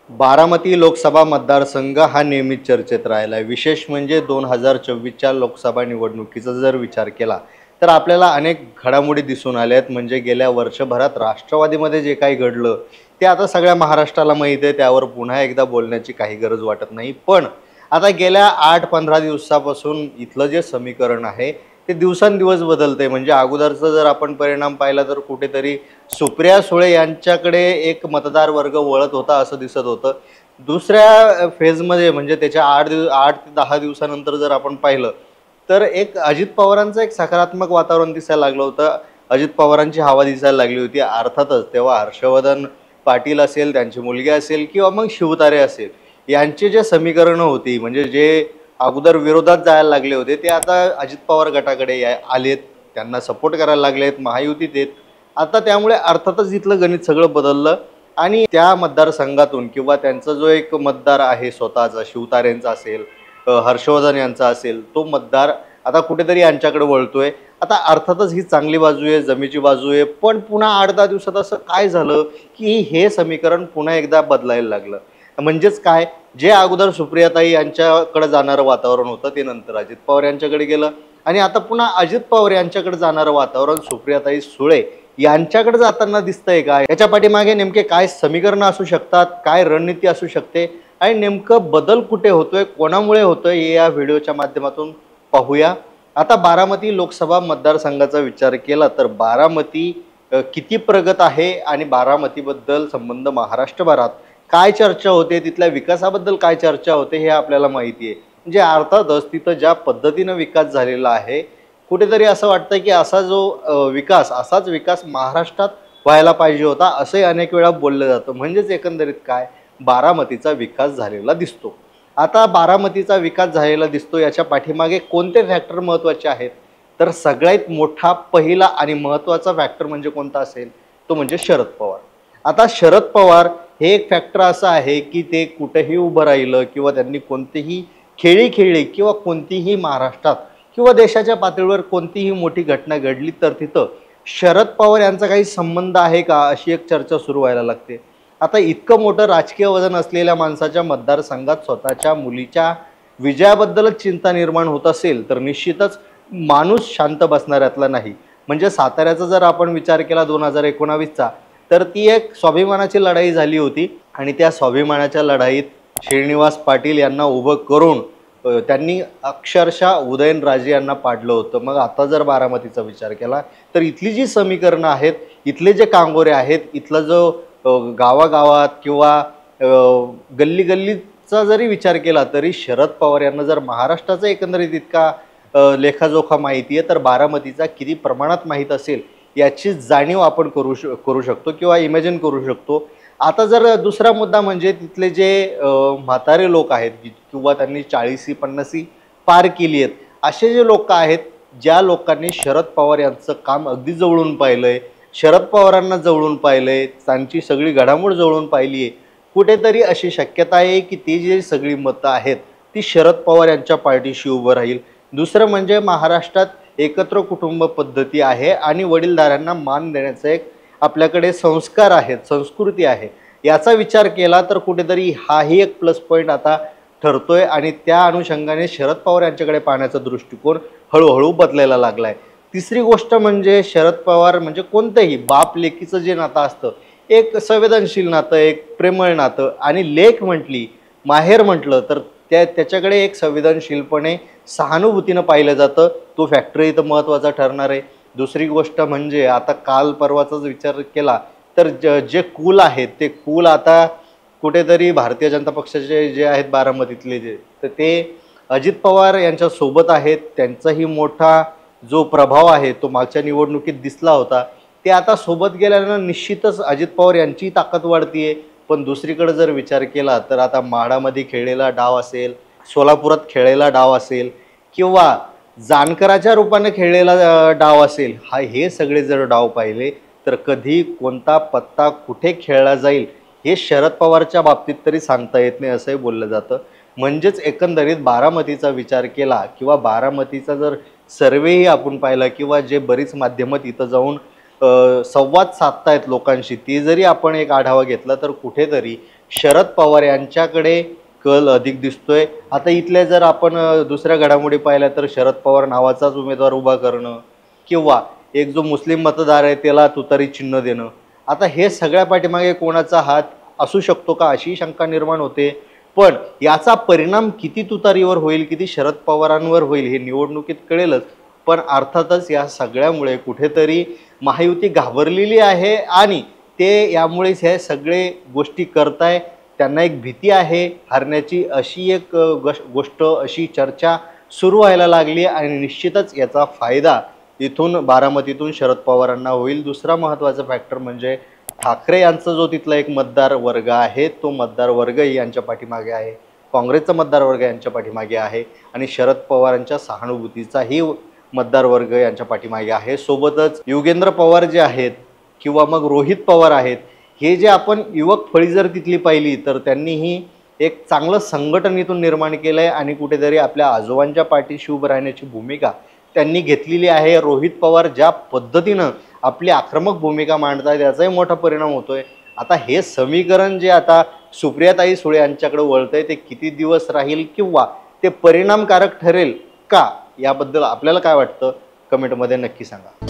बारामती लोकसभा मतदारसंघ हा नेहमीच चर्चेत राहिला आहे. विशेष म्हणजे 2024च्या लोकसभा निवडणुकीचा जर विचार केला, तर आपल्याला अनेक घडामोडी दिसून आल्या आहेत. म्हणजे गेल्या वर्षभरात राष्ट्रवादीमध्ये जे काही घडलं, ते आता सगळ्या महाराष्ट्राला माहीत आहे. त्यावर पुन्हा एकदा बोलण्याची काही गरज वाटत नाही. पण आता गेल्या 8-15 दिवसापासून इथलं जे समीकरण आहे, ते दिवसेंदिवस बदलतंय. म्हणजे अगोदरचा जर आपण परिणाम पाहिला, तर कुठेतरी सुप्रिया सुळे यांच्याकडे एक मतदार वर्ग वळत होता असं दिसत होतं. दुसऱ्या फेजमध्ये म्हणजे त्याच्या 8 ते 10 दिवसानंतर जर आपण पाहिलं, तर एक अजित पवारांचं एक सकारात्मक वातावरण दिसायला लागलं होतं. अजित पवारांची हवा दिसायला लागली होती. अर्थातच तेव्हा हर्षवर्धन पाटील असेल, त्यांची मुलगी असेल किंवा मग शिवतारे असेल, यांची जे समीकरणं होती, म्हणजे जे अगोदर विरोधात जायला लागले होते, ते आता अजित पवार गटाकडे आलेत, त्यांना सपोर्ट करायला लागलेत, महायुतीत आहेत. आता त्यामुळे अर्थातच इथलं गणित सगळं बदललं आणि त्या मतदारसंघातून किंवा त्यांचा जो एक मतदार आहे स्वतःचा, शिवतारेंचा असेल, हर्षवर्धन यांचा असेल, तो मतदार आता कुठेतरी यांच्याकडे वळतोय. आता अर्थातच ही चांगली बाजू आहे, जमेची बाजू आहे. पण पुन्हा 8-10 दिवसात असं काय झालं की हे समीकरण पुन्हा एकदा बदलायला लागलं. म्हणजेच काय, जे अगोदर सुप्रियाताई यांच्याकडे जाणारं वातावरण होतं, ते नंतर अजित पवार यांच्याकडे गेलं आणि आता पुन्हा अजित पवार यांच्याकडे जाणारं वातावरण सुप्रियाताई सुळे यांच्याकडे जाताना दिसतंय का? याच्या पाठीमागे नेमके काय समीकरणं असू शकतात, काय रणनीती असू शकते आणि नेमकं बदल कुठे होतोय, कोणामुळे होतोय, हे या व्हिडिओच्या माध्यमातून पाहूया. आता बारामती लोकसभा मतदारसंघाचा विचार केला तर बारामती किती प्रगत आहे आणि बारामतीबद्दल संबंध महाराष्ट्रभरात काय चर्चा होते, तिथल्या विकासाबद्दल काय चर्चा होते, हे आपल्याला माहिती आहे. म्हणजे अर्थातच तिथं ज्या पद्धतीनं विकास झालेला आहे, कुठेतरी असं वाटतं की असा जो असाच विकास महाराष्ट्रात व्हायला पाहिजे होता, असंही अनेक वेळा बोललं जातं. म्हणजेच एकंदरीत काय, बारामतीचा विकास झालेला दिसतो. आता बारामतीचा विकास झालेला दिसतो, याच्या पाठीमागे कोणते फॅक्टर महत्त्वाचे आहेत? तर सगळ्यात मोठा, पहिला आणि महत्त्वाचा फॅक्टर म्हणजे कोणता असेल? तो म्हणजे शरद पवार. आता शरद पवार हे एक फॅक्टर असं आहे की ते कुठेही उभं राहिलं किंवा त्यांनी कोणतीही खेळी खेळली किंवा कोणतीही महाराष्ट्रात किंवा देशाच्या पातळीवर कोणतीही मोठी घटना घडली, तर तिथं शरद पवार यांचा काही संबंध आहे का, अशी एक चर्चा सुरू व्हायला लागते. आता इतकं मोठं राजकीय वजन असलेल्या माणसाच्या मतदारसंघात स्वतःच्या मुलीच्या विजयाबद्दलच चिंता निर्माण होत असेल, तर निश्चितच माणूस शांत बसणाऱ्यातला नाही. म्हणजे साताऱ्याचा जर आपण विचार केला 2019चा, तर ती एक स्वाभिमानाची लढाई झाली होती आणि त्या स्वाभिमानाच्या लढाईत श्रीनिवास पाटील यांना उभं करून त्यांनी अक्षरशः उदयनराजे यांना पाडलं होतं. मग आता जर बारामतीचा विचार केला, तर इथली जी समीकरणं आहेत, इथले जे कांगोरे आहेत, इथलं जो गावागावात किंवा गल्ली गल्लीचा जरी विचार केला, तरी शरद पवार यांना जर महाराष्ट्राचा एकंदरीत इतका लेखाजोखा माहिती आहे, तर बारामतीचा किती प्रमाणात माहीत असेल याची जाणीव आपण करू शकतो किंवा इमॅजिन करू शकतो. आता जर दुसरा मुद्दा म्हणजे तिथले जे म्हातारे लोक आहेत किंवा त्यांनी 40-50 पार केली आहेत, असे जे लोक आहेत, ज्या लोकांनी शरद पवार यांचं काम अगदी जवळून पाहिलंय, शरद पवारांना जवळून पाहिलंय, त्यांची सगळी घडामोड जवळून पाहिली आहे, कुठेतरी अशी शक्यता आहे की ती जी सगळी मतं आहेत, ती शरद पवार यांच्या पार्टीशी उभं राहील. दुसरं म्हणजे महाराष्ट्रात एकत्र कुटुंब पद्धती आहे आणि वडीलधाऱ्यांना मान देण्याचा एक आपल्याकडे संस्कार आहेत, संस्कृती आहे. याचा विचार केला तर कुठेतरी हाही एक प्लस पॉईंट आता ठरतोय आणि त्या अनुषंगाने शरद पवार यांच्याकडे पाहण्याचा दृष्टिकोन हळूहळू बदलायला लागलाय. तिसरी गोष्ट म्हणजे शरद पवार म्हणजे कोणतंही बाप लेकीचं जे नातं असतं, एक संवेदनशील नातं, एक प्रेमळ नातं, आणि लेक म्हटली, माहेर म्हटलं, तर त्याच्याकडे एक संवेदनशीलपणे, सहानुभूतीनं पाहिलं जातं. तो फॅक्टरी इथं महत्त्वाचा ठरणार आहे. दुसरी गोष्ट म्हणजे आता काल परवाचाच विचार केला तर जे कुल आहेत, ते कुल आता कुठेतरी भारतीय जनता पक्षाचे जे आहेत बारामतीतले, तर ते अजित पवार यांच्या सोबत आहेत. त्यांचाही मोठा जो प्रभाव आहे तो मागच्या निवडणुकीत दिसला होता. ते आता सोबत गेल्यानं निश्चितच अजित पवार यांची ताकद वाढतीये. पण दुसरीकडे जर विचार केला तर आता माढामध्ये खेळलेला डाव असेल, सोलापुरात खेळलेला डाव असेल किंवा जानकराच्या रूपाने खेळलेला डाव असेल, हे सगळे जर डाव पाहिले तर कधी कोणता पत्ता कुठे खेळला जाईल हे शरद पवारच्या बाबतीत तरी सांगता येत नाही, असंही बोललं जातं. म्हणजेच एकंदरीत बारामतीचा विचार केला किंवा बारामतीचा जर सर्वेही आपण पाहिला किंवा जे बरीच माध्यमं तिथं जाऊन संवाद साधतायत लोकांशी, ती जरी आपण एक आढावा घेतला, तर कुठेतरी शरद पवार यांच्याकडे कल अधिक दिसतोय. आता इथल्या जर आपण दुसऱ्या घडामोडी पाहिल्या तर शरद पवार नावाचाच उमेदवार उभा करणं किंवा एक जो मुस्लिम मतदार आहे त्याला तुतारी चिन्ह देणं. आता हे सगळ्या पाठीमागे कोणाचा हात असू शकतो का अशी शंका निर्माण होते. पण याचा परिणाम किती तुतारीवर होईल, किती शरद पवारांवर होईल हे निवडणुकीत कळेलच. पण अर्थातच या सगळ्यामुळे कुठेतरी महायुती घाबरलेली आहे आणि ते यामुळेच हे सगळे गोष्टी करताय. त्यांना एक भीती आहे हरण्याची, अशी एक गोष्ट, अशी चर्चा सुरू व्हायला लागली आणि निश्चितच याचा फायदा इथून बारामतीतून शरद पवारांना होईल. दुसरा महत्त्वाचा फॅक्टर म्हणजे ठाकरे यांचा जो तिथला एक मतदार वर्ग आहे तो मतदार वर्गही यांच्या पाठीमागे आहे, काँग्रेसचा मतदार वर्ग यांच्या पाठीमागे आहे आणि शरद पवारांच्या सहानुभूतीचाही मतदार वर्ग यांच्या पाठीमागे आहे. सोबतच योगेंद्र पवार जे आहेत किंवा मग रोहित पवार आहेत, हे जे आपण युवक फळी जर तिथली पाहिली तर त्यांनीही एक चांगलं संघटनेतून निर्माण केलं आहे आणि कुठेतरी आपल्या आजोबांच्या पाठीशी उभं राहण्याची भूमिका त्यांनी घेतलेली आहे. रोहित पवार ज्या पद्धतीनं आपली आक्रमक भूमिका मांडतात याचाही मोठा परिणाम होतोय. आता हे समीकरण जे आता सुप्रियाताई सुळे यांच्याकडे वळतंय ते किती दिवस राहील किंवा ते परिणामकारक ठरेल का, याबद्दल आपल्याला काय वाटतं कमेंटमध्ये नक्की सांगा.